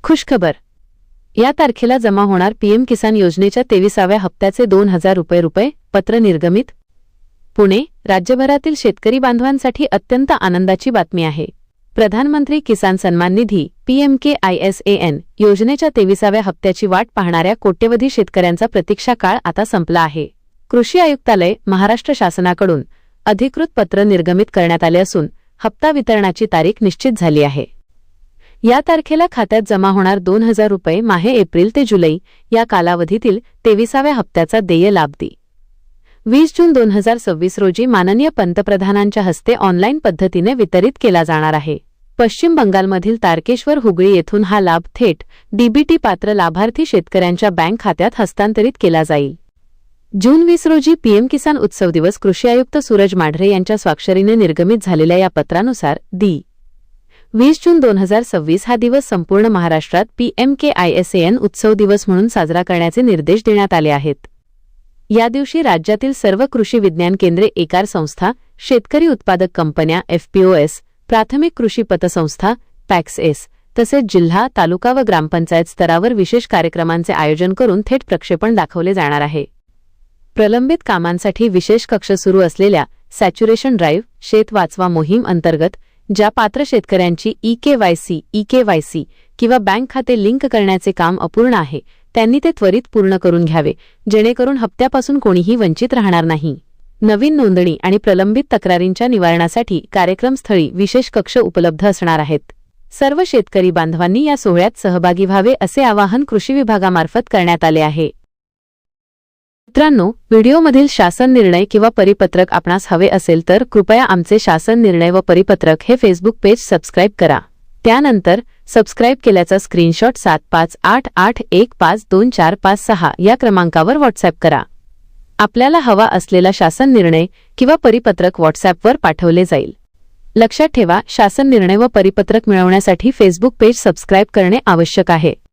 खुशखबर, या तारखेला जमा होणार पीएम किसान योजनेच्या 23व्या हप्त्याचे 2000 रुपये पत्र निर्गमित. पुणे, राज्यभरातील शेतकरी बांधवांसाठी अत्यंत आनंदाची बातमी आहे. प्रधानमंत्री किसान सन्मान निधी PMKISAN योजनेच्या 23व्या हप्त्याची वाट पाहणाऱ्या कोट्यवधी शेतकऱ्यांचा प्रतीक्षा काळ आता संपला आहे. कृषी आयुक्तालय, महाराष्ट्र शासनाकडून अधिकृत पत्र निर्गमित करण्यात आले असून हप्ता वितरणाची तारीख निश्चित झाली आहे. या तारखेला खात्यात जमा होणार 2000 रुपये माहे एप्रिल ते जुलै या कालावधीतील 23व्या हप्त्याचा देय लाभ 20 जून 2026 रोजी माननीय पंतप्रधानांच्या हस्ते ऑनलाईन पद्धतीने वितरित केला जाणार आहे. पश्चिम बंगालमधील तारकेश्वर हुगळी येथून हा लाभ थेट DBT पात्र लाभार्थी शेतकऱ्यांच्या बँक खात्यात हस्तांतरित केला जाईल. जून 20 रोजी पीएम किसान उत्सव दिवस कृषी आयुक्त सूरज माढरे यांच्या स्वाक्षरीने निर्गमित झालेल्या या पत्रानुसार 20 जून 2026 हा दिवस संपूर्ण महाराष्ट्रात PMKISAN उत्सव दिवस म्हणून साजरा करण्याचे निर्देश देण्यात आले आहेत. या दिवशी राज्यातील सर्व कृषी विज्ञान केंद्रे, एकार संस्था, शेतकरी उत्पादक कंपन्या FPOS, प्राथमिक कृषी पतसंस्था PACS तसेच जिल्हा, तालुका व ग्रामपंचायत स्तरावर विशेष कार्यक्रमांचे आयोजन करून थेट प्रक्षेपण दाखवले जाणार आहे. प्रलंबित कामांसाठी विशेष कक्ष सुरू असलेल्या सॅच्युरेशन ड्राईव्ह शेत वाचवा मोहीम अंतर्गत ज्या पात्र शेतकऱ्यांची EKYC किंवा बँक खाते लिंक करण्याचे काम अपूर्ण आहे त्यांनी ते त्वरित पूर्ण करून घ्यावे, जेणेकरून हप्त्यापासून कोणीही वंचित राहणार नाही. नवीन नोंदणी आणि प्रलंबित तक्रारींच्या निवारणासाठी कार्यक्रमस्थळी विशेष कक्ष उपलब्ध असणार आहेत. सर्व शेतकरी बांधवांनी या सोहळ्यात सहभागी व्हावे असे आवाहन कृषी विभागामार्फत करण्यात आले आहे. मित्रांनो, व्हिडिओमधील शासन निर्णय किंवा परिपत्रक आपणास हवे असेल तर कृपया आमचे शासन निर्णय व परिपत्रक हे फेसबुक पेज सबस्क्राईब करा. त्यानंतर सबस्क्राईब केल्याचा स्क्रीनशॉट 7588152456 या क्रमांकावर व्हॉट्सॲप करा. आपल्याला हवा असलेला शासन निर्णय किंवा परिपत्रक व्हॉट्सॲपवर पाठवले जाईल. लक्षात ठेवा, शासन निर्णय व परिपत्रक मिळवण्यासाठी फेसबुक पेज सबस्क्राईब करणे आवश्यक आहे.